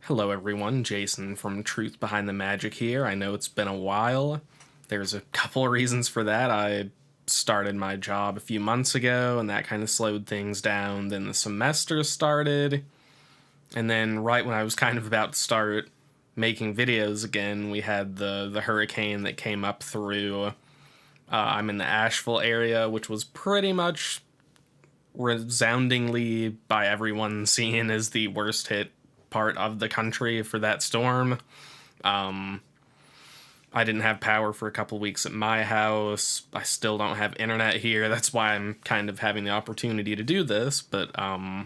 Hello everyone, Jason from Truth Behind the Magic here. I know it's been a while. There's a couple of reasons for that. I started my job a few months ago and that kind of slowed things down. Then the semester started. And then right when I was kind of about to start making videos again, we had the hurricane that came up through. I'm in the Asheville area, which was pretty much resoundingly by everyone seen as the worst hit part of the country for that storm. I didn't have power for a couple weeks at my house. I still don't have internet here. That's why I'm kind of having the opportunity to do this, but I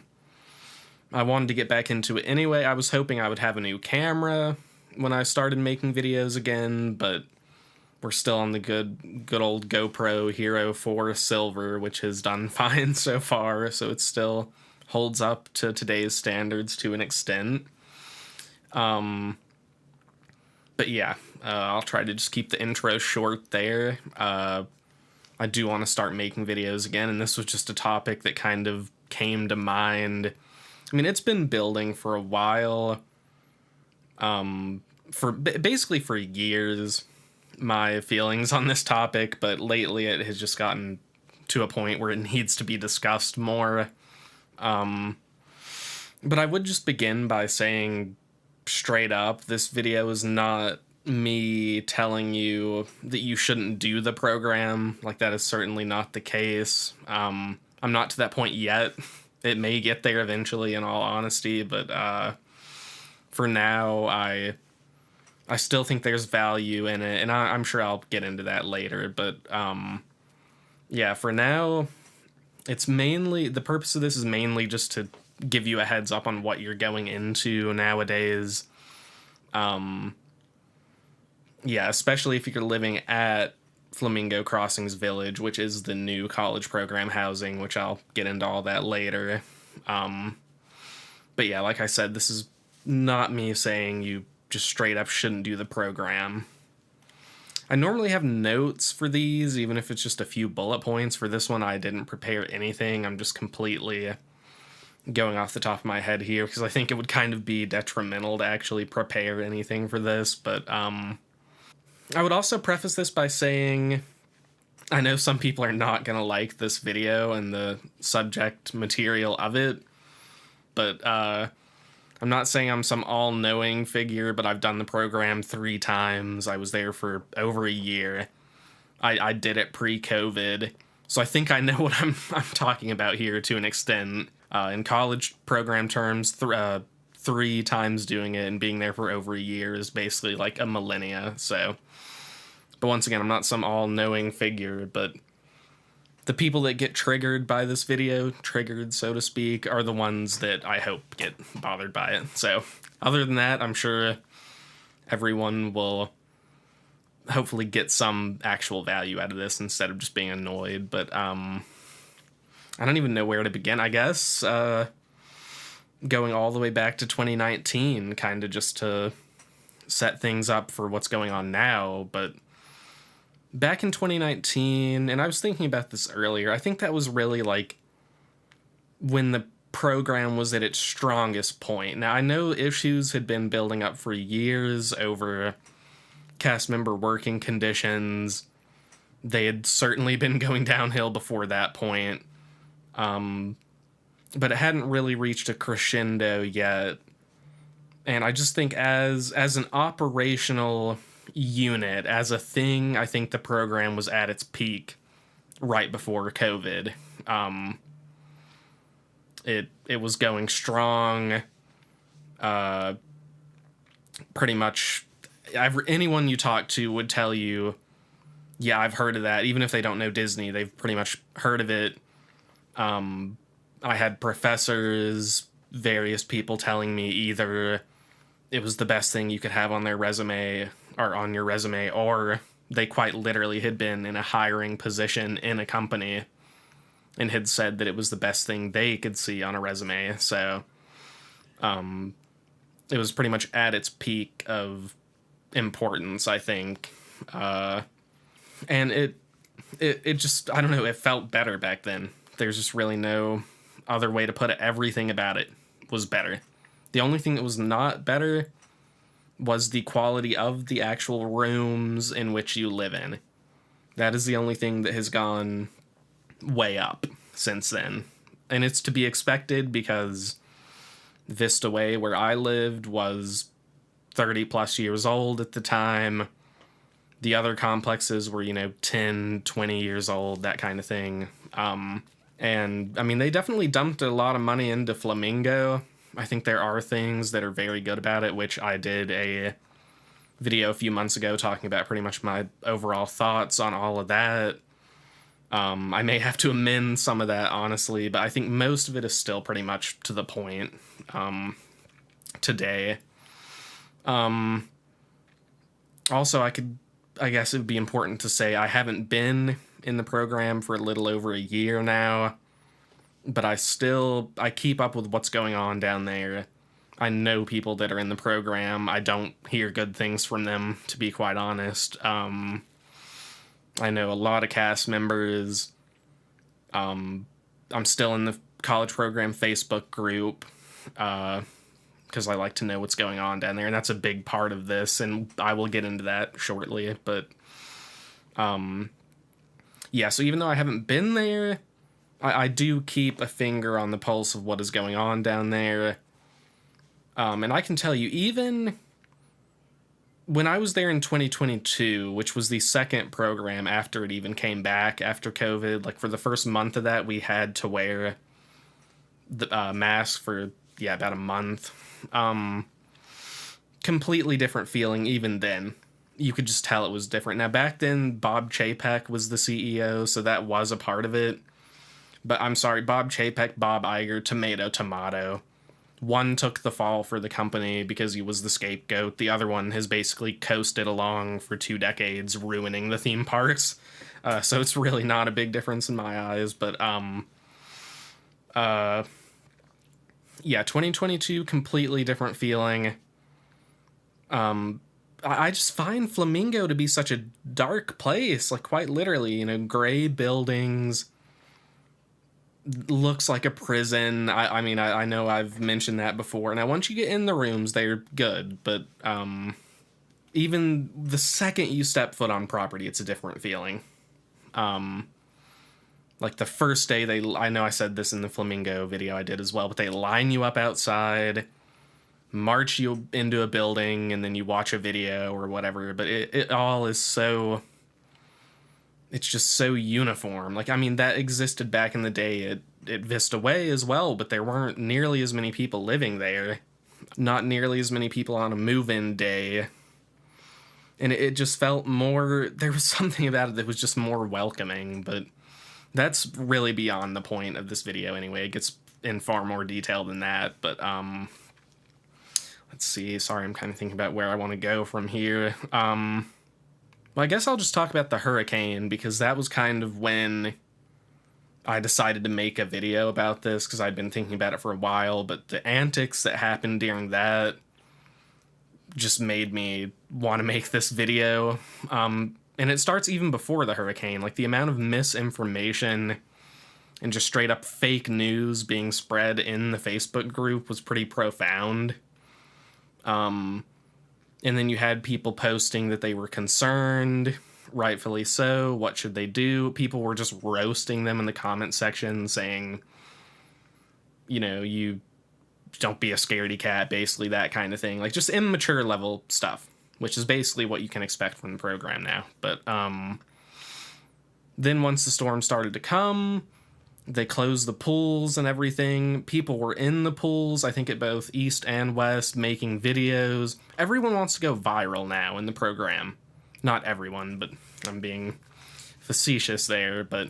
wanted to get back into it anyway. I was hoping I would have a new camera when I started making videos again, but we're still on the good old GoPro Hero 4 Silver, which has done fine so far, so it still holds up to today's standards to an extent. But yeah, I'll try to just keep the intro short there. I do want to start making videos again, and this was just a topic that kind of came to mind. I mean, it's been building for a while, basically for years, my feelings on this topic, but lately it has just gotten to a point where it needs to be discussed more. But I would just begin by saying straight up, this video is not me telling you that you shouldn't do the program. Like, that is certainly not the case. I'm not to that point yet. It may get there eventually, in all honesty, but for now, I still think there's value in it, and I'm sure I'll get into that later, but yeah, for now, it's mainly, the purpose of this is mainly just to give you a heads up on what you're going into nowadays. Yeah, especially if you're living at Flamingo Crossings Village, which is the new college program housing, which I'll get into all that later. But yeah, like I said, this is not me saying you just straight up shouldn't do the program. I normally have notes for these, even if it's just a few bullet points. For this one, I didn't prepare anything. I'm just completely going off the top of my head here, because I think it would kind of be detrimental to actually prepare anything for this. But I would also preface this by saying, I know some people are not going to like this video and the subject material of it, but I'm not saying I'm some all-knowing figure, but I've done the program 3 times. I was there for over a year. I did it pre-COVID, so I think I know what I'm talking about here to an extent. In college program terms, 3 times doing it and being there for over a year is basically like a millennia. So, but once again, I'm not some all-knowing figure, but the people that get triggered by this video, triggered so to speak, are the ones that I hope get bothered by it. So other than that, I'm sure everyone will hopefully get some actual value out of this instead of just being annoyed. But I don't even know where to begin. I guess going all the way back to 2019, kind of just to set things up for what's going on now. But back in 2019, and I was thinking about this earlier, I think that was really like when the program was at its strongest point. Now, I know issues had been building up for years over cast member working conditions. They had certainly been going downhill before that point. But it hadn't really reached a crescendo yet. And I just think as an operational unit, as a thing, I think the program was at its peak right before COVID. It was going strong. Pretty much anyone you talk to would tell you, yeah, I've heard of that. Even if they don't know Disney, they've pretty much heard of it. I had professors, various people telling me either it was the best thing you could have on their resume or on your resume, or they quite literally had been in a hiring position in a company and had said that it was the best thing they could see on a resume. So it was pretty much at its peak of importance, I think. And it just, I don't know, it felt better back then. There's just really no other way to put it. Everything about it was better. The only thing that was not better was the quality of the actual rooms in which you live in. That is the only thing that has gone way up since then. And it's to be expected because Vista Way, where I lived, was 30 plus years old at the time. The other complexes were, 10, 20 years old, that kind of thing. And, I mean, they definitely dumped a lot of money into Flamingo. I think there are things that are very good about it, which I did a video a few months ago talking about pretty much my overall thoughts on all of that. I may have to amend some of that, honestly, but I think most of it is still pretty much to the point today. Also, I guess it would be important to say I haven't been in the program for a little over a year now, but I keep up with what's going on down there. I know people that are in the program. I don't hear good things from them, to be quite honest. I know a lot of cast members. I'm still in the college program Facebook group, because I like to know what's going on down there, and that's a big part of this, and I will get into that shortly, but, yeah, so even though I haven't been there, I do keep a finger on the pulse of what is going on down there, and I can tell you, even when I was there in 2022, which was the second program after it even came back after COVID, like, for the first month of that, we had to wear the mask for, about a month. Completely different feeling even then. You could just tell it was different. Now, back then, Bob Chapek was the CEO, so that was a part of it. But I'm sorry, Bob Chapek, Bob Iger, tomato. One took the fall for the company because he was the scapegoat. The other one has basically coasted along for 2 decades, ruining the theme parks. So it's really not a big difference in my eyes. But, 2022, completely different feeling. I just find Flamingo to be such a dark place, like, quite literally, gray buildings, looks like a prison. I mean, I know I've mentioned that before, and once you get in the rooms, they're good, but, even the second you step foot on property, it's a different feeling. Like, the first day, I know I said this in the Flamingo video I did as well, but they line you up outside, march you into a building, and then you watch a video or whatever, but it all is so, it's just so uniform. Like, I mean, that existed back in the day at Vista Way as well, but there weren't nearly as many people living there, not nearly as many people on a move-in day, and it just felt more, there was something about it that was just more welcoming, but that's really beyond the point of this video anyway. It gets in far more detail than that, but, let's see. Sorry, I'm kind of thinking about where I want to go from here. Well, I guess I'll just talk about the hurricane, because that was kind of when I decided to make a video about this, because I'd been thinking about it for a while, but the antics that happened during that just made me want to make this video. And it starts even before the hurricane. Like, the amount of misinformation and just straight up fake news being spread in the Facebook group was pretty profound. And then you had people posting that they were concerned, rightfully so. What should they do? People were just roasting them in the comment section, saying, you don't be a scaredy cat, basically, that kind of thing. Like, just immature level stuff, which is basically what you can expect from the program now. But, then once the storm started to come, they closed the pools and everything. People were in the pools, I think at both East and West, making videos. Everyone wants to go viral now in the program. Not everyone, but I'm being facetious there. But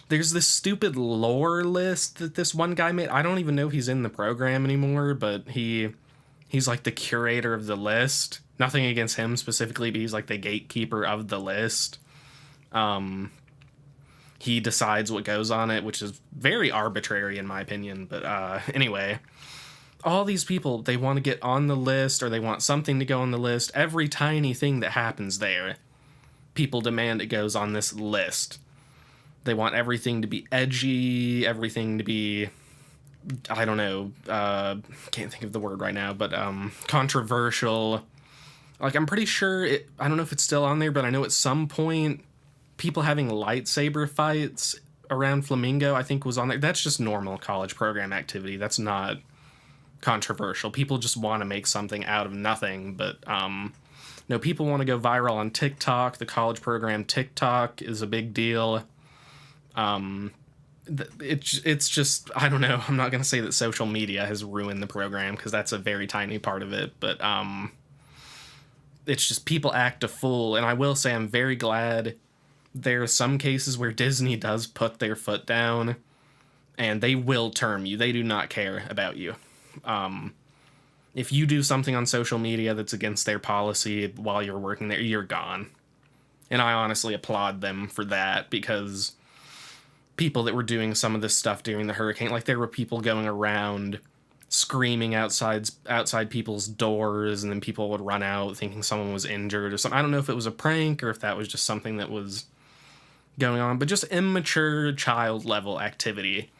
there's this stupid lore list that this one guy made. I don't even know if he's in the program anymore, but he's like the curator of the list. Nothing against him specifically, but he's like the gatekeeper of the list. He decides what goes on it, which is very arbitrary in my opinion. But anyway, all these people, they want to get on the list, or they want something to go on the list. Every tiny thing that happens there, people demand it goes on this list. They want everything to be edgy, everything to be I don't know, can't think of the word right now, but controversial. Like, I'm pretty sure I don't know if it's still on there, but I know at some point people having lightsaber fights around Flamingo, I think, was on there. That's just normal college program activity. That's not controversial. People just want to make something out of nothing, but no, people want to go viral on TikTok. The college program TikTok is a big deal. It's just, I don't know. I'm not going to say that social media has ruined the program, because that's a very tiny part of it, but it's just people act a fool. And I will say I'm very glad there are some cases where Disney does put their foot down, and they will term you. They do not care about you. If you do something on social media that's against their policy while you're working there, you're gone. And I honestly applaud them for that, because people that were doing some of this stuff during the hurricane, like, there were people going around screaming outside people's doors, and then people would run out thinking someone was injured or something. I don't know if it was a prank or if that was just something that was going on, but just immature child level activity.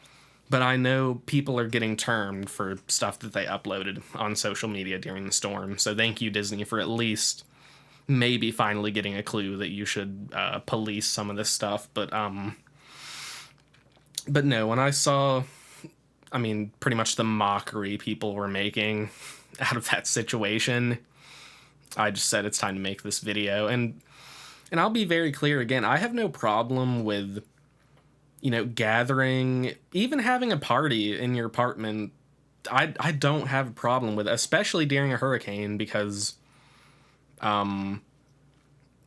But I know people are getting termed for stuff that they uploaded on social media during the storm. So thank you, Disney, for at least maybe finally getting a clue that you should police some of this stuff. But no, when I saw, I mean, pretty much the mockery people were making out of that situation, I just said it's time to make this video. And I'll be very clear again, I have no problem with, gathering, even having a party in your apartment. I don't have a problem with it, especially during a hurricane, because no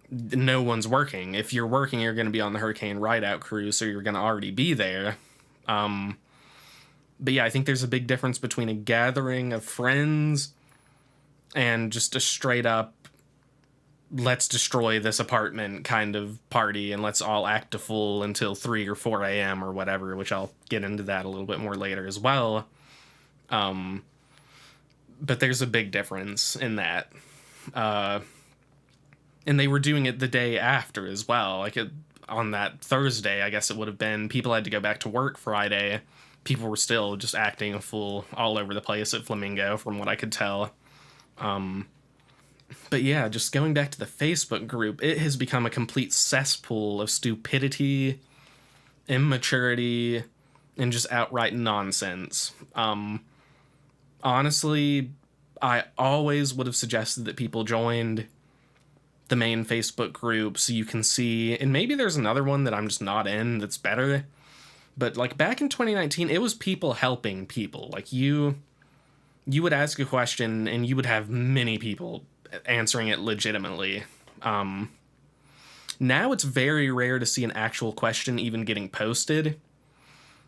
one's working. If you're working, you're going to be on the hurricane ride-out crew, so you're going to already be there. But yeah, I think there's a big difference between a gathering of friends and just a straight-up, let's destroy this apartment kind of party, and let's all act a fool until 3 or 4 a.m. or whatever, which I'll get into that a little bit more later as well. But there's a big difference in that. And they were doing it the day after as well. Like, on that Thursday, I guess it would have been, people had to go back to work Friday. People were still just acting a fool all over the place at Flamingo, from what I could tell. But yeah, just going back to the Facebook group, it has become a complete cesspool of stupidity, immaturity, and just outright nonsense. Honestly, I always would have suggested that people joined the main Facebook group so you can see, and maybe there's another one that I'm just not in that's better, but like back in 2019, it was people helping people. Like, you would ask a question and you would have many people answering it legitimately. Now it's very rare to see an actual question even getting posted.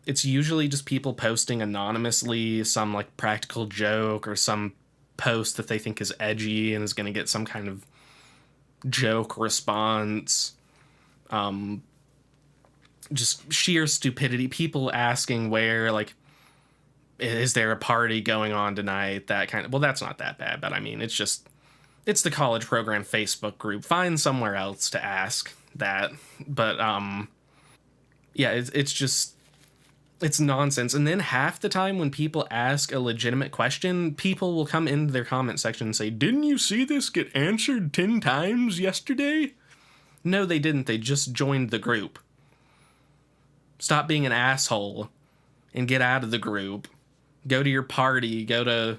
It's usually just people posting anonymously some like practical joke or some post that they think is edgy and is going to get some kind of joke response. Just sheer stupidity. People asking where, like, is there a party going on tonight? That kind of, well, that's not that bad, but I mean, it's the college program Facebook group. Find somewhere else to ask that. But yeah, it's nonsense. And then half the time when people ask a legitimate question, people will come into their comment section and say, "Didn't you see this get answered 10 times yesterday?" No, they didn't. They just joined the group. Stop being an asshole and get out of the group. Go to your party, go to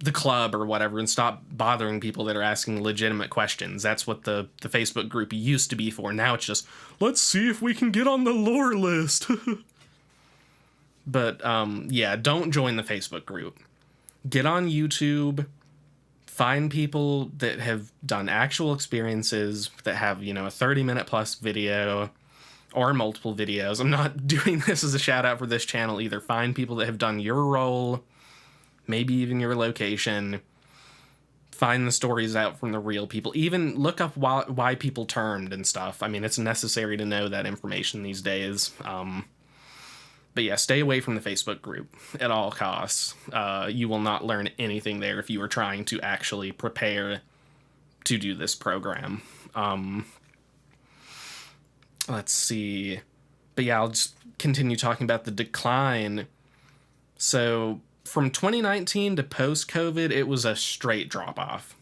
the club or whatever, and stop bothering people that are asking legitimate questions. That's what the Facebook group used to be for. Now it's just, let's see if we can get on the lore list. But yeah, don't join the Facebook group. Get on YouTube, find people that have done actual experiences, that have, a 30-minute plus video or multiple videos. I'm not doing this as a shout out for this channel either. Find people that have done your role, maybe even your location. Find the stories out from the real people. Even look up why people termed and stuff. I mean, it's necessary to know that information these days. But yeah, stay away from the Facebook group at all costs. You will not learn anything there if you are trying to actually prepare to do this program. Let's see. But yeah, I'll just continue talking about the decline. So from 2019 to post-COVID, it was a straight drop-off.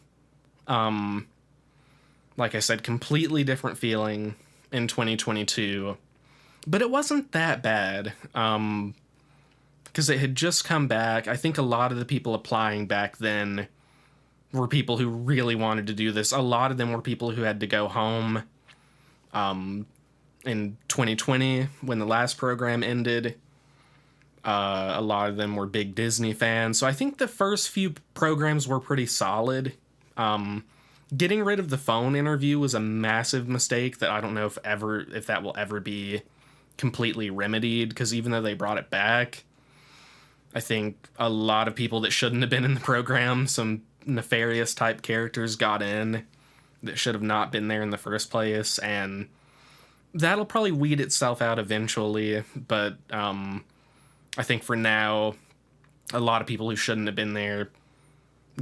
Like I said, completely different feeling in 2022. But it wasn't that bad, because it had just come back. I think a lot of the people applying back then were people who really wanted to do this. A lot of them were people who had to go home in 2020 when the last program ended. A lot of them were big Disney fans. So I think the first few programs were pretty solid. Getting rid of the phone interview was a massive mistake that I don't know if that will ever be completely remedied, because even though they brought it back, I think a lot of people that shouldn't have been in the program, some nefarious type characters, got in that should have not been there in the first place, and that'll probably weed itself out eventually. But I think for now, a lot of people who shouldn't have been there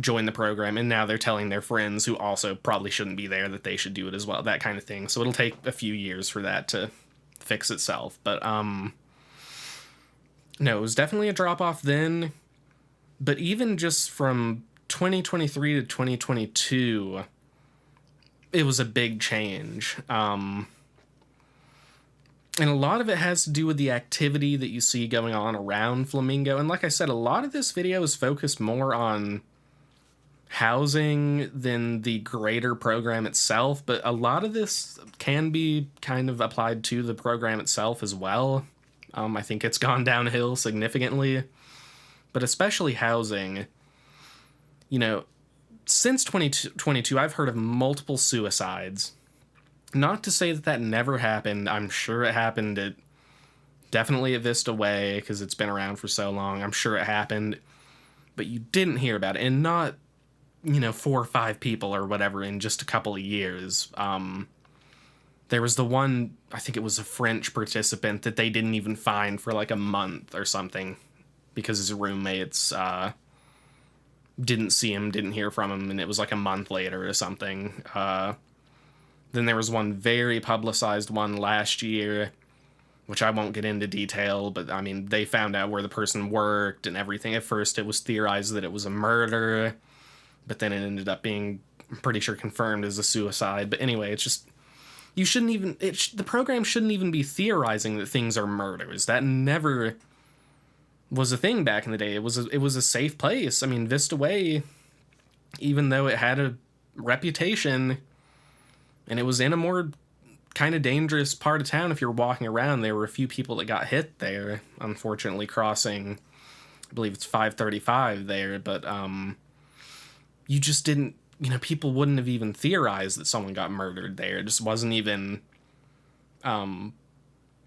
joined the program, and now they're telling their friends who also probably shouldn't be there that they should do it as well, that kind of thing. So it'll take a few years for that to fix itself. But no, it was definitely a drop off then. But even just from 2023 to 2022, it was a big change. And a lot of it has to do with the activity that you see going on around Flamingo. And like I said, a lot of this video is focused more on housing than the greater program itself, but a lot of this can be kind of applied to the program itself as well. I think it's gone downhill significantly, but especially housing. You know, since 2022, I've heard of multiple suicides. Not to say that that never happened. I'm sure it happened definitely at Vista Way, because it's been around for so long. I'm sure it happened, but you didn't hear about it, and not, 4 or 5 people or whatever in just a couple of years. There was the one, I think it was a French participant, that they didn't even find for like a month or something, because his roommates didn't see him, didn't hear from him, and it was like a month later or something. Then there was one very publicized one last year, which I won't get into detail, but I mean, they found out where the person worked and everything. At first it was theorized that it was a murder, but then it ended up being, I'm pretty sure, confirmed as a suicide. But anyway, it's just, you shouldn't even, the program shouldn't even be theorizing that things are murders. That never was a thing back in the day. It was a safe place. I mean, Vista Way, even though it had a reputation, and it was in a more kind of dangerous part of town if you're walking around, there were a few people that got hit there, unfortunately, crossing, I believe it's 535 there, but you just didn't, people wouldn't have even theorized that someone got murdered there. It just wasn't even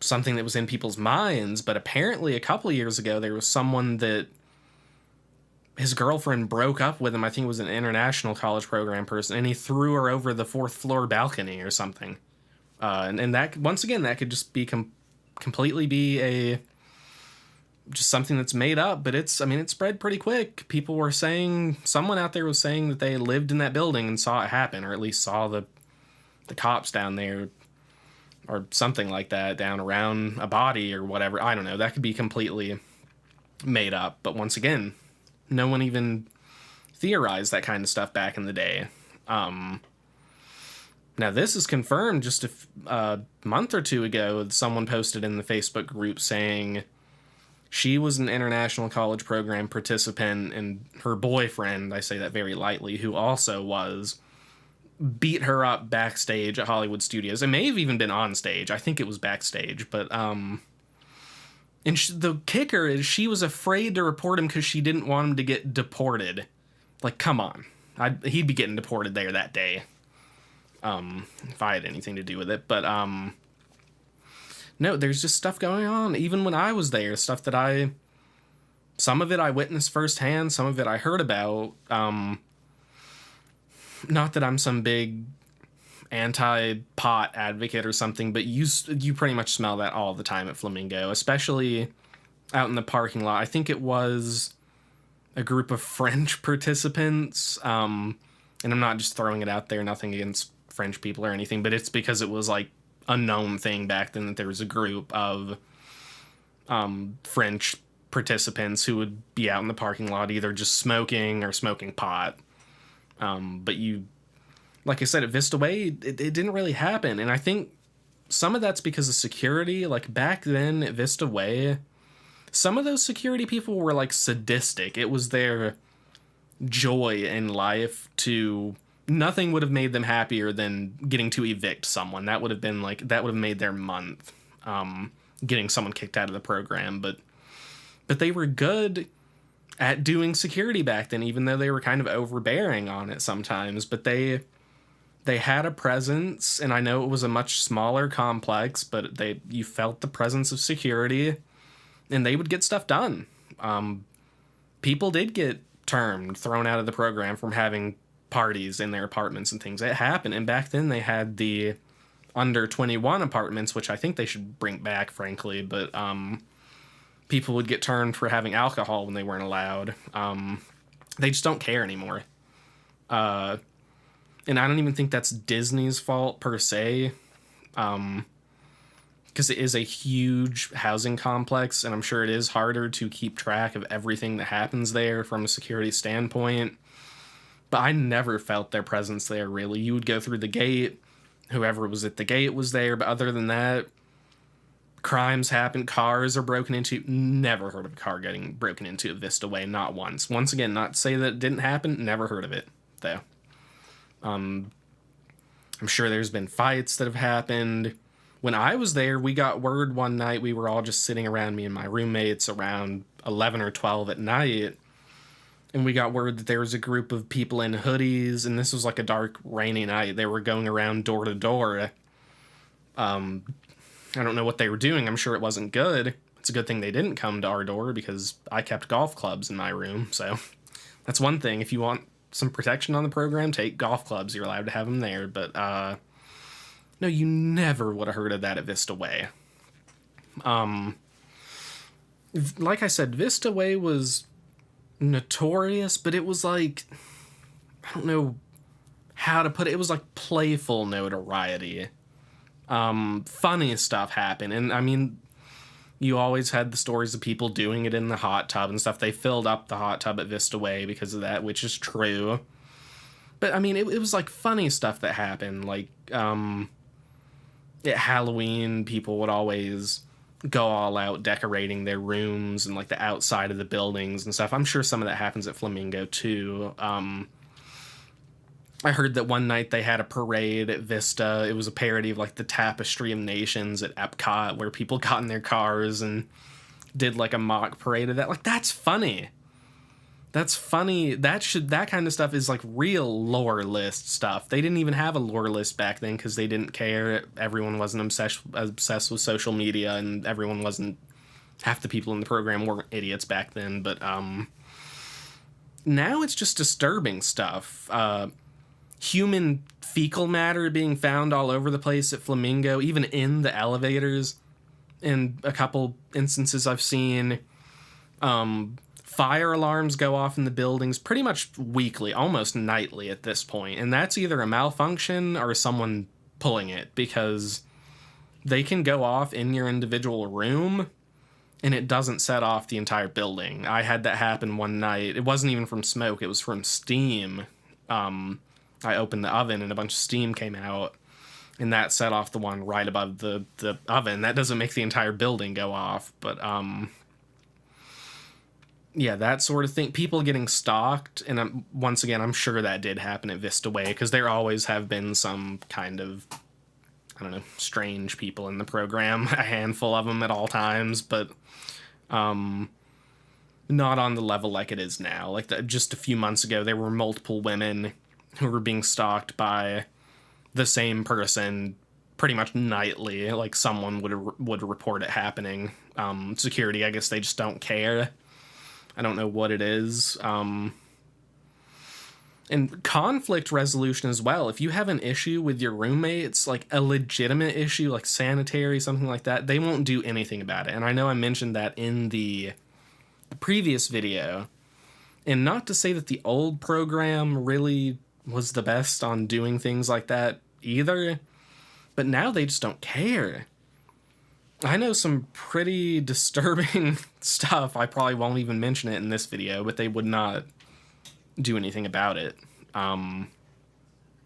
something that was in people's minds. But apparently a couple of years ago, there was someone that his girlfriend broke up with him. I think it was an international college program person, and he threw her over the 4th floor balcony or something. And that, once again, that could just be completely be just something that's made up, but it spread pretty quick. People were saying, someone out there was saying that they lived in that building and saw it happen, or at least saw the cops down there, or something like that, down around a body or whatever. I don't know. That could be completely made up. But once again, no one even theorized that kind of stuff back in the day. Now, this is confirmed just a month or two ago. Someone posted in the Facebook group saying she was an international college program participant, and her boyfriend, I say that very lightly, who also was, beat her up backstage at Hollywood Studios. It may have even been on stage. I think it was backstage, but and the kicker is she was afraid to report him because she didn't want him to get deported. Like, come on. He'd be getting deported there that day. If I had anything to do with it. But no, there's just stuff going on. Even when I was there, stuff that some of it I witnessed firsthand, some of it I heard about. Not that I'm some big anti-pot advocate or something, but you pretty much smell that all the time at Flamingo, especially out in the parking lot. I think it was a group of French participants, and I'm not just throwing it out there, nothing against French people or anything, but it's because it was like a known thing back then that there was a group of French participants who would be out in the parking lot either just smoking or smoking pot. But like I said, at Vista Way, it didn't really happen. And I think some of that's because of security. Like, back then at Vista Way, some of those security people were, like, sadistic. It was their joy in life to... Nothing would have made them happier than getting to evict someone. That would have been, like... That would have made their month, getting someone kicked out of the program. But they were good at doing security back then, even though they were kind of overbearing on it sometimes. But they had a presence, and I know it was a much smaller complex, but you felt the presence of security, and they would get stuff done. People did get thrown out of the program from having parties in their apartments and things. It happened, and back then they had the under 21 apartments, which I think they should bring back, frankly, but people would get turned for having alcohol when they weren't allowed. They just don't care anymore. And I don't even think that's Disney's fault, per se, because it is a huge housing complex, and I'm sure it is harder to keep track of everything that happens there from a security standpoint. But I never felt their presence there, really. You would go through the gate, whoever was at the gate was there, but other than that, crimes happen, cars are broken into. Never heard of a car getting broken into at Vista Way, not once. Once again, not to say that it didn't happen, never heard of it, though. I'm sure there's been fights that have happened. When I was there, we got word one night, we were all just sitting around, me and my roommates, around 11 or 12 at night, and we got word that there was a group of people in hoodies, and this was like a dark, rainy night. They were going around door to door. I don't know what they were doing. I'm sure it wasn't good. It's a good thing they didn't come to our door, because I kept golf clubs in my room, so that's one thing. If you want some protection on the program, take golf clubs. You're allowed to have them there, but no, you never would have heard of that at Vista Way. Like I said, Vista Way was notorious, but it was like, I don't know how to put it. It was like playful notoriety. Funny stuff happened, and I mean, you always had the stories of people doing it in the hot tub and stuff. They filled up the hot tub at Vista Way because of that, which is true. But, I mean, it was, like, funny stuff that happened. Like, at Halloween, people would always go all out decorating their rooms and, like, the outside of the buildings and stuff. I'm sure some of that happens at Flamingo, too. I heard that one night they had a parade at Vista. It was a parody of, like, the Tapestry of Nations at Epcot, where people got in their cars and did, like, a mock parade of that. Like, that's funny. That's funny. That kind of stuff is, like, real lore list stuff. They didn't even have a lore list back then because they didn't care. Everyone wasn't obsessed with social media, and everyone wasn't... Half the people in the program weren't idiots back then, but, now it's just disturbing stuff. Human fecal matter being found all over the place at Flamingo, even in the elevators. In a couple instances I've seen, fire alarms go off in the buildings pretty much weekly, almost nightly at this point. And that's either a malfunction or someone pulling it, because they can go off in your individual room and it doesn't set off the entire building. I had that happen one night. It wasn't even from smoke, it was from steam. I opened the oven and a bunch of steam came out, and that set off the one right above the oven. That doesn't make the entire building go off, but yeah, that sort of thing. People getting stalked, and once again, I'm sure that did happen at Vista Way, because there always have been some kind of, I don't know, strange people in the program, a handful of them at all times, but not on the level like it is now. Like, just a few months ago, there were multiple women who were being stalked by the same person pretty much nightly. Like, someone would report it happening. Security, I guess they just don't care. I don't know what it is. And conflict resolution as well. If you have an issue with your roommates, like a legitimate issue, like sanitary, something like that, they won't do anything about it. And I know I mentioned that in the previous video. And not to say that the old program really was the best on doing things like that either, but now they just don't care. I know some pretty disturbing stuff. I probably won't even mention it in this video, but they would not do anything about it.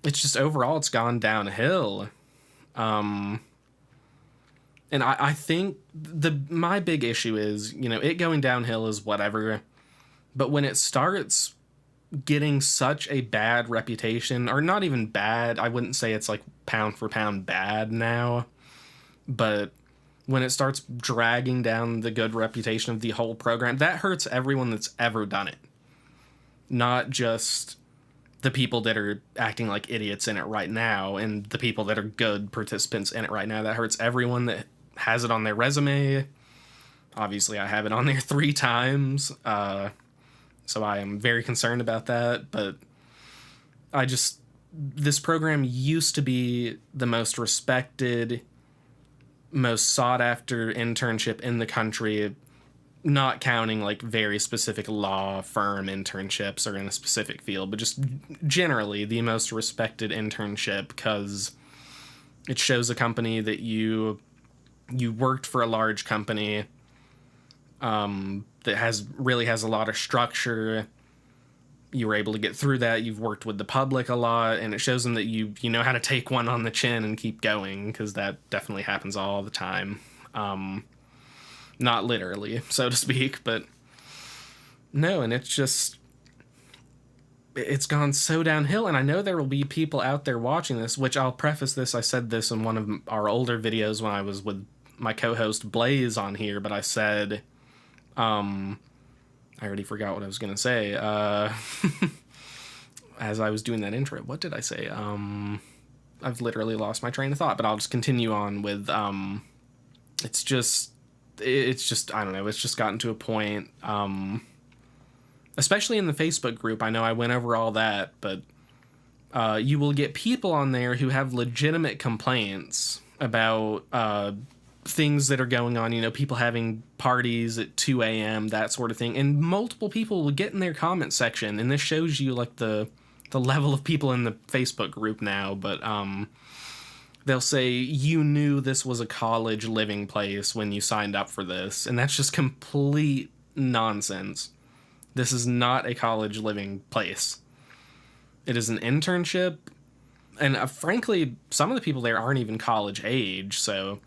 It's just overall it's gone downhill. And I think my big issue is, you know, it going downhill is whatever, but when it starts getting such a bad reputation, or not even bad, I wouldn't say it's like pound for pound bad now, but when it starts dragging down the good reputation of the whole program, that hurts everyone that's ever done it. Not just the people that are acting like idiots in it right now and the people that are good participants in it right now. That hurts everyone that has it on their resume. Obviously, I have it on there 3 times, so I am very concerned about that, but this program used to be the most respected, most sought-after internship in the country, not counting like very specific law firm internships or in a specific field, but just generally the most respected internship, because it shows a company that you worked for a large company that really has a lot of structure. You were able to get through that. You've worked with the public a lot, and it shows them that you know how to take one on the chin and keep going, because that definitely happens all the time. Not literally, so to speak, but no, and it's gone so downhill, and I know there will be people out there watching this, which I'll preface this, I said this in one of our older videos when I was with my co-host Blaze on here, but I said, I already forgot what I was going to say, as I was doing that intro. What did I say? I've literally lost my train of thought, but I'll just continue on with, it's just, I don't know, it's just gotten to a point, especially in the Facebook group. I know I went over all that, but you will get people on there who have legitimate complaints about things that are going on, you know, people having parties at 2 a.m., that sort of thing, and multiple people will get in their comment section, and this shows you like the level of people in the Facebook group now, but they'll say, you knew this was a college living place when you signed up for this, and that's just complete nonsense. This is not a college living place. It is an internship, and frankly, some of the people there aren't even college age, so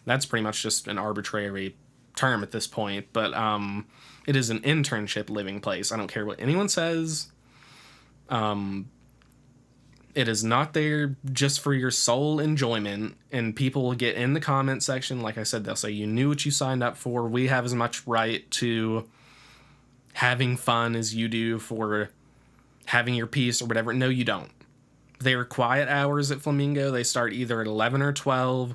that's pretty much just an arbitrary term at this point, but it is an internship living place. I don't care what anyone says. It is not there just for your sole enjoyment, and people will get in the comment section, like I said, they'll say, you knew what you signed up for. We have as much right to having fun as you do for having your peace or whatever. No, you don't. There are quiet hours at Flamingo. They start either at 11 or 12.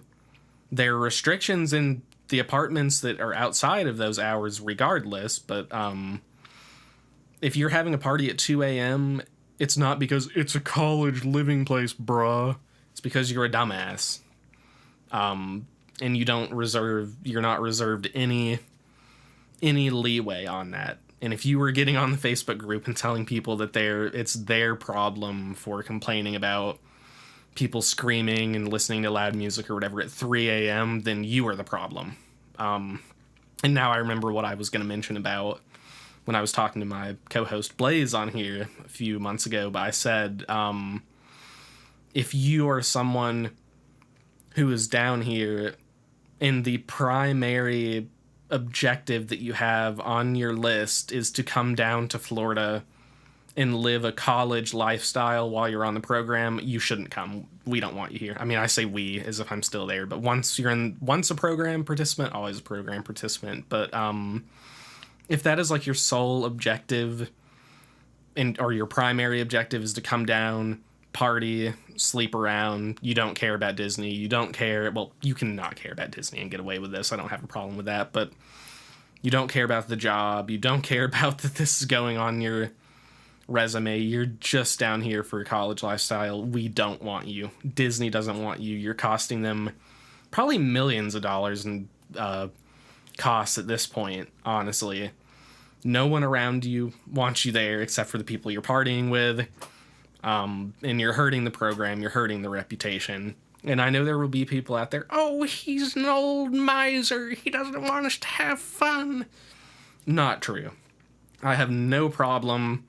There are restrictions in the apartments that are outside of those hours regardless, but if you're having a party at 2 a.m., it's not because it's a college living place, bruh. It's because you're a dumbass. And you're not reserved any leeway on that. And if you were getting on the Facebook group and telling people that it's their problem for complaining about people screaming and listening to loud music or whatever at 3 a.m., then you are the problem. And now I remember what I was going to mention about when I was talking to my co-host Blaze on here a few months ago, but I said, if you are someone who is down here and the primary objective that you have on your list is to come down to Florida and live a college lifestyle while you're on the program, you shouldn't come. We don't want you here. I mean, I say we as if I'm still there, but once a program participant, always a program participant. But if that is like your sole objective or your primary objective is to come down, party, sleep around, you don't care about Disney, you can not care about Disney and get away with this. I don't have a problem with that, but you don't care about the job, you don't care about that this is going on your resume, you're just down here for a college lifestyle, we don't want you. Disney doesn't want you. You're costing them probably millions of dollars in costs at this point, honestly. No one around you wants you there except for the people you're partying with, and you're hurting the program, you're hurting the reputation. And I know there will be people out there, oh, he's an old miser. He doesn't want us to have fun. Not true. I have no problem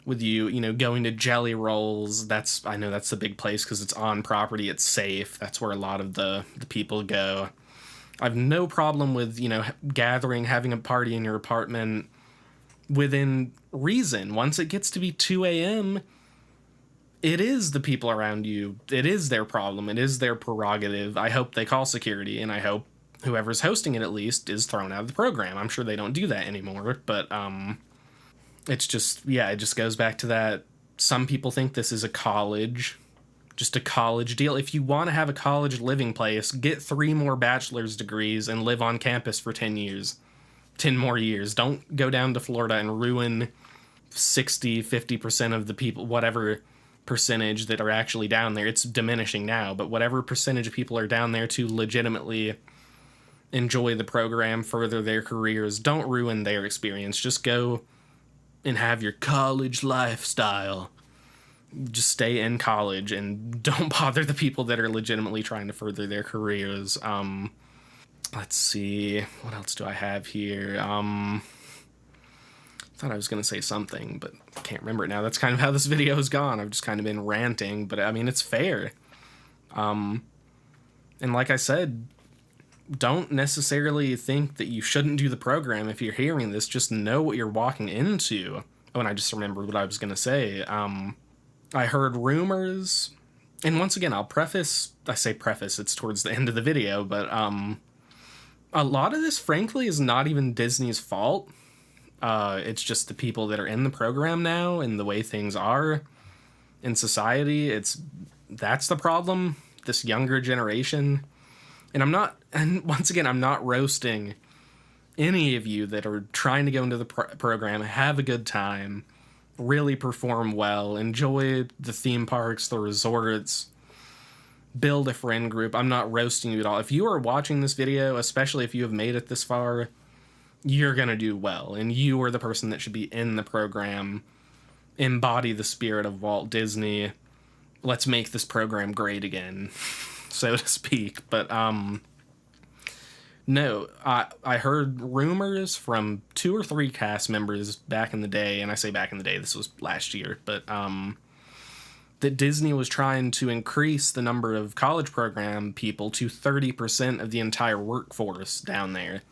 with you, going to Jelly Rolls. I know that's the big place because it's on property. It's safe. That's where a lot of the people go. I have no problem with, gathering, having a party in your apartment within reason. Once it gets to be 2 a.m., it is the people around you. It is their problem. It is their prerogative. I hope they call security, and I hope whoever's hosting it at least is thrown out of the program. I'm sure they don't do that anymore, but it's just, it just goes back to that. Some people think this is just a college deal. If you want to have a college living place, get 3 more bachelor's degrees and live on campus for 10 years. 10 more years. Don't go down to Florida and ruin 50% of the people, whatever percentage that are actually down there. It's diminishing now, but whatever percentage of people are down there to legitimately enjoy the program, further their careers, don't ruin their experience. Just go and have your college lifestyle. Just stay in college and don't bother the people that are legitimately trying to further their careers. Let's see, what else do I have here? Thought I was going to say something, but I can't remember it now. That's kind of how this video has gone. I've just kind of been ranting, but I mean, it's fair. And like I said, don't necessarily think that you shouldn't do the program if you're hearing this. Just know what you're walking into. Oh, and I just remembered what I was going to say. I heard rumors, and once again, I say preface, it's towards the end of the video, but a lot of this, frankly, is not even Disney's fault. It's just the people that are in the program now and the way things are in society. That's the problem, this younger generation. And once again, I'm not roasting any of you that are trying to go into the program, have a good time, really perform well, enjoy the theme parks, the resorts, build a friend group. I'm not roasting you at all. If you are watching this video, especially if you have made it this far, you're going to do well. And you are the person that should be in the program. Embody the spirit of Walt Disney. Let's make this program great again, so to speak. But, no, I heard rumors from 2 or 3 cast members back in the day, and I say back in the day, this was last year, but, that Disney was trying to increase the number of college program people to 30% of the entire workforce down there.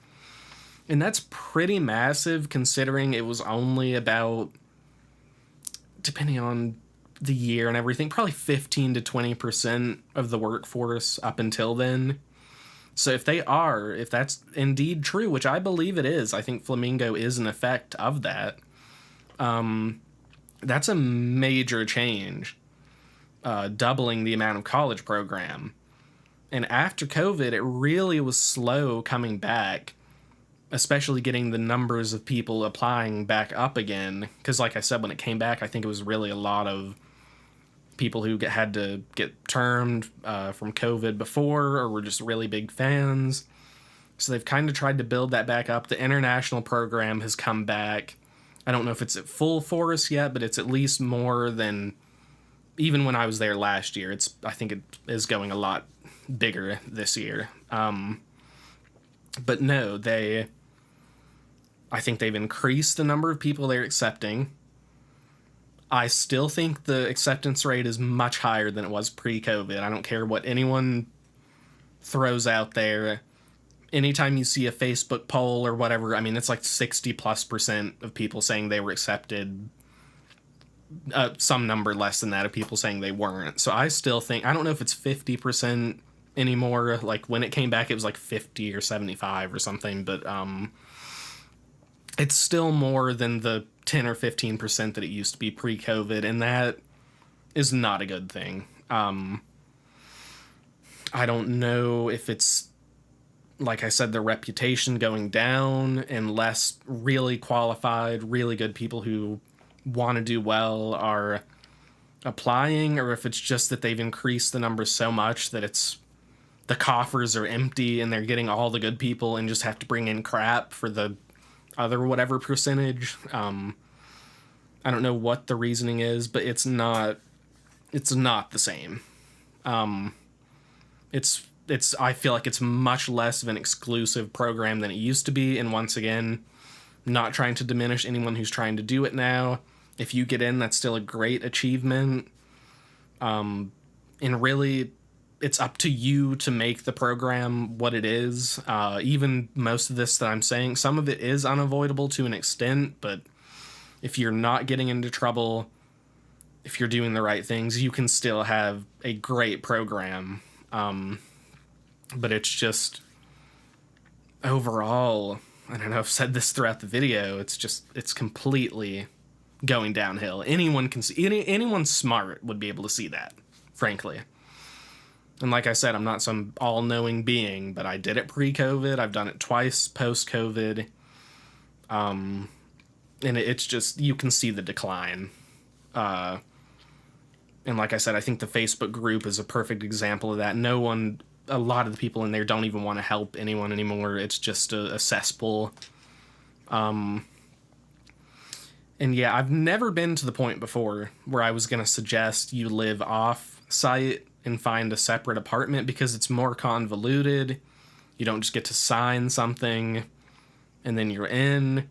And that's pretty massive considering it was only about, depending on the year and everything, probably 15 to 20% of the workforce up until then. So if that's indeed true, which I believe it is, I think Flamingo is an effect of that, that's a major change. Doubling the amount of college program. And after COVID, it really was slow coming back, especially getting the numbers of people applying back up again. Because like I said, when it came back, I think it was really a lot of people who had to get termed from COVID before or were just really big fans. So they've kind of tried to build that back up. The international program has come back. I don't know if it's at full force yet, but it's at least more than even when I was there last year. I think it is going a lot bigger this year. But no, I think they've increased the number of people they're accepting. I still think the acceptance rate is much higher than it was pre-COVID. I don't care what anyone throws out there. Anytime you see a Facebook poll or whatever, I mean, it's like 60+% of people saying they were accepted. Some number less than that of people saying they weren't. So I still think, I don't know if it's 50% anymore. Like when it came back, it was like 50 or 75 or something, but it's still more than the 10 or 15% that it used to be pre-COVID, and that is not a good thing. I don't know if it's, like I said, the reputation going down and less really qualified, really good people who want to do well are applying, or if it's just that they've increased the numbers so much that the coffers are empty and they're getting all the good people and just have to bring in crap for the other whatever percentage. I don't know what the reasoning is, but it's not the same. It's I feel like it's much less of an exclusive program than it used to be, and once again, not trying to diminish anyone who's trying to do it now. If you get in, that's still a great achievement. And really, it's up to you to make the program what it is. Even most of this that I'm saying, some of it is unavoidable to an extent, but if you're not getting into trouble, if you're doing the right things, you can still have a great program. But it's just, overall, I don't know, I've said this throughout the video, it's completely going downhill. Anyone can see, anyone smart would be able to see that, frankly. And like I said, I'm not some all-knowing being, but I did it pre-COVID. I've done it twice post-COVID. And it's just, you can see the decline. And like I said, I think the Facebook group is a perfect example of that. A lot of the people in there don't even want to help anyone anymore. It's just a cesspool. And yeah, I've never been to the point before where I was going to suggest you live off-site and find a separate apartment, because it's more convoluted. You don't just get to sign something and then you're in.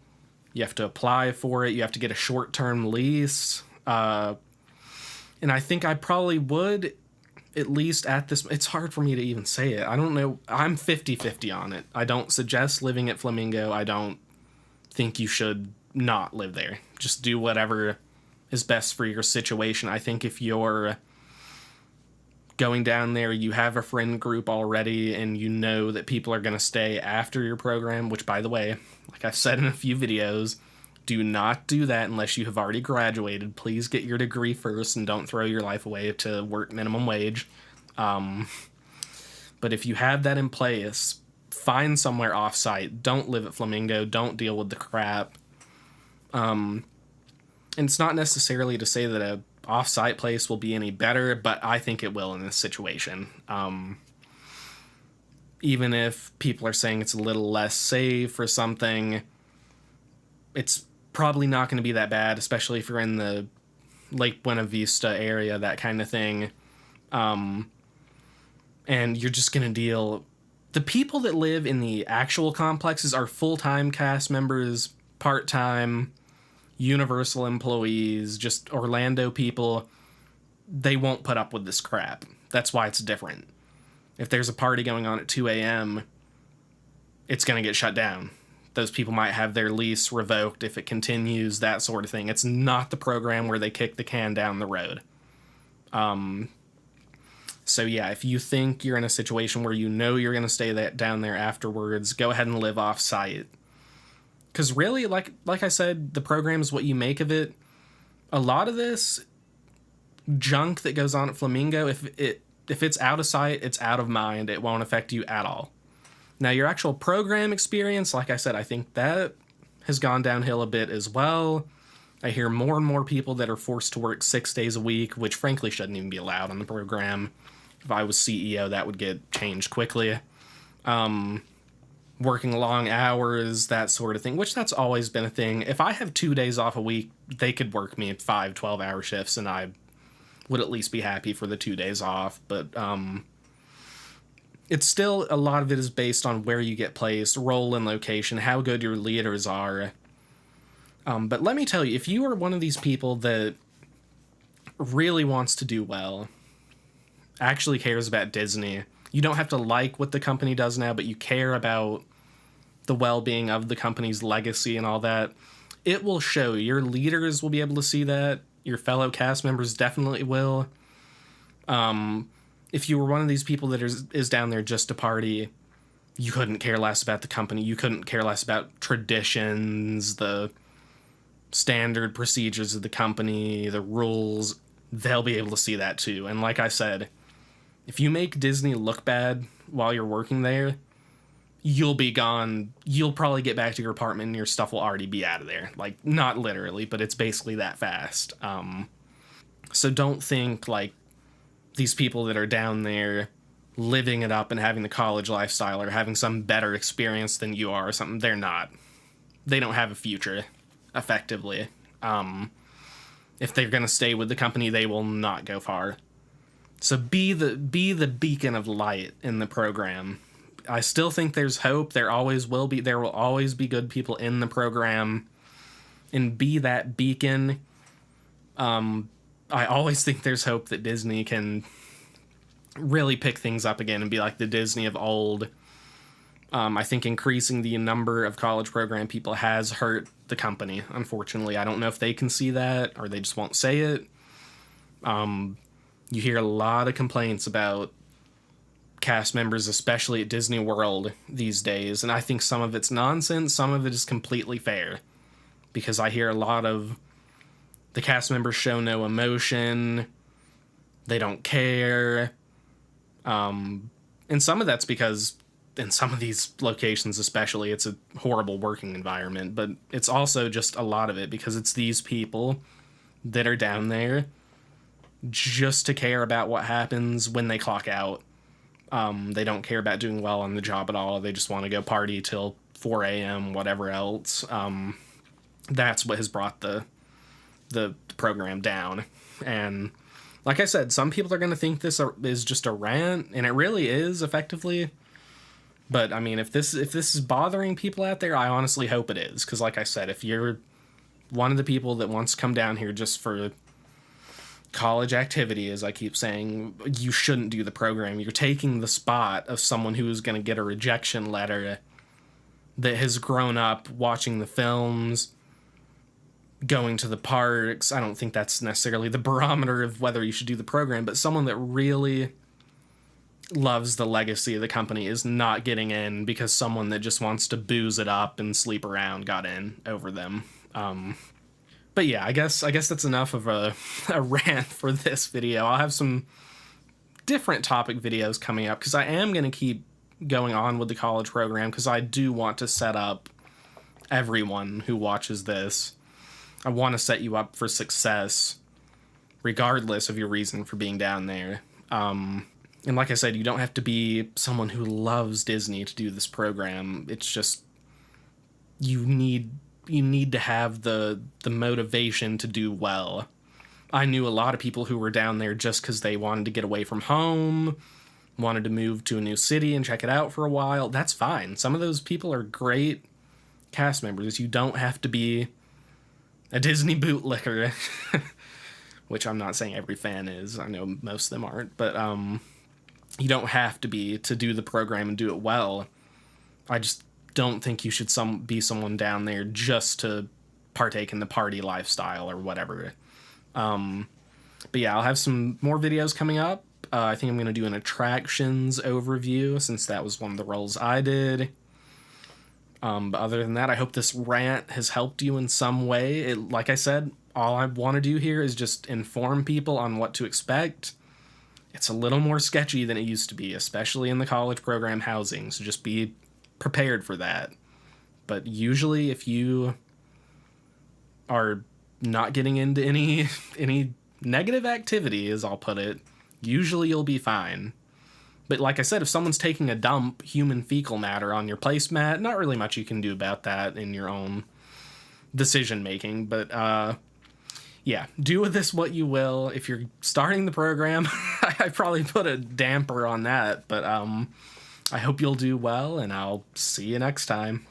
You have to apply for it. You have to get a short-term lease. And I think I probably would, at least at this... It's hard for me to even say it. I don't know. I'm 50-50 on it. I don't suggest living at Flamingo. I don't think you should not live there. Just do whatever is best for your situation. I think if you're going down there, you have a friend group already, and you know that people are going to stay after your program, which, by the way, like I've said in a few videos, do not do that unless you have already graduated. Please get your degree first and don't throw your life away to work minimum wage. But if you have that in place, find somewhere off-site. Don't live at Flamingo. Don't deal with the crap. And it's not necessarily to say that a off-site place will be any better, but I think it will in this situation. Even if people are saying it's a little less safe or something, it's probably not going to be that bad, especially if you're in the Lake Buena Vista area, that kind of thing. And you're just going to deal... The people that live in the actual complexes are full-time cast members, part-time, Universal employees, just Orlando people. They won't put up with this crap. That's why it's different. If there's a party going on at 2 a.m., it's going to get shut down. Those people might have their lease revoked if it continues, that sort of thing. It's not the program where they kick the can down the road. So yeah, if you think you're in a situation where you know you're going to stay down there afterwards, go ahead and live off-site. Because really, like I said, the program is what you make of it. A lot of this junk that goes on at Flamingo, if it's out of sight, it's out of mind. It won't affect you at all. Now, your actual program experience, like I said, I think that has gone downhill a bit as well. I hear more and more people that are forced to work 6 days a week, which frankly shouldn't even be allowed on the program. If I was CEO, that would get changed quickly. Working long hours, that sort of thing, which that's always been a thing. If I have 2 days off a week, they could work me at 5 12-hour shifts, and I would at least be happy for the 2 days off. But it's still, a lot of it is based on where you get placed, role and location, how good your leaders are. But let me tell you, if you are one of these people that really wants to do well, actually cares about Disney, you don't have to like what the company does now, but you care about the well-being of the company's legacy and all that, it will show. Your leaders will be able to see that. Your fellow cast members definitely will. If you were one of these people that is down there just to party, you couldn't care less about the company. You couldn't care less about traditions, the standard procedures of the company, the rules. They'll be able to see that too. And like I said, if you make Disney look bad while you're working there, you'll be gone. You'll probably get back to your apartment and your stuff will already be out of there. Like, not literally, but it's basically that fast. So don't think like these people that are down there living it up and having the college lifestyle or having some better experience than you are or something. They're not. They don't have a future, effectively. If they're going to stay with the company, they will not go far. So be the beacon of light in the program. I still think there's hope. There always will be. There will always be good people in the program, and be that beacon. I always think there's hope that Disney can really pick things up again and be like the Disney of old. I think increasing the number of college program people has hurt the company, unfortunately. I don't know if they can see that or they just won't say it. You hear a lot of complaints about cast members, especially at Disney World these days, and I think some of it's nonsense, some of it is completely fair, because I hear a lot of the cast members show no emotion, they don't care, and some of that's because in some of these locations especially, it's a horrible working environment, but it's also just a lot of it because it's these people that are down there just to care about what happens when they clock out. They don't care about doing well on the job at all. They just want to go party till 4 a.m., whatever else. That's what has brought the program down. And like I said, some people are going to think this is just a rant, and it really is, effectively. But, I mean, if this is bothering people out there, I honestly hope it is. Because, like I said, if you're one of the people that wants to come down here just for college activity, as I keep saying, you shouldn't do the program. You're taking the spot of someone who is going to get a rejection letter that has grown up watching the films, going to the parks. I don't think that's necessarily the barometer of whether you should do the program, but someone that really loves the legacy of the company is not getting in because someone that just wants to booze it up and sleep around got in over them. But yeah, I guess that's enough of a rant for this video. I'll have some different topic videos coming up because I am going to keep going on with the college program because I do want to set up everyone who watches this. I want to set you up for success regardless of your reason for being down there. And like I said, you don't have to be someone who loves Disney to do this program. It's just you need to have the motivation to do well. I knew a lot of people who were down there just because they wanted to get away from home, wanted to move to a new city and check it out for a while. That's fine. Some of those people are great cast members. You don't have to be a Disney bootlicker, which I'm not saying every fan is. I know most of them aren't, but you don't have to be to do the program and do it well. I just don't think you should be someone down there just to partake in the party lifestyle or whatever. But yeah, I'll have some more videos coming up. I think I'm going to do an attractions overview since that was one of the roles I did. But other than that, I hope this rant has helped you in some way. Like I said, all I want to do here is just inform people on what to expect. It's a little more sketchy than it used to be, especially in the college program housing, so just be prepared for that. But usually if you are not getting into any negative activity, as I'll put it, usually you'll be fine. But like I said, if someone's taking a dump, human fecal matter, on your placemat, not really much you can do about that in your own decision making. But yeah, do with this what you will. If you're starting the program, I probably put a damper on that. But I hope you'll do well, and I'll see you next time.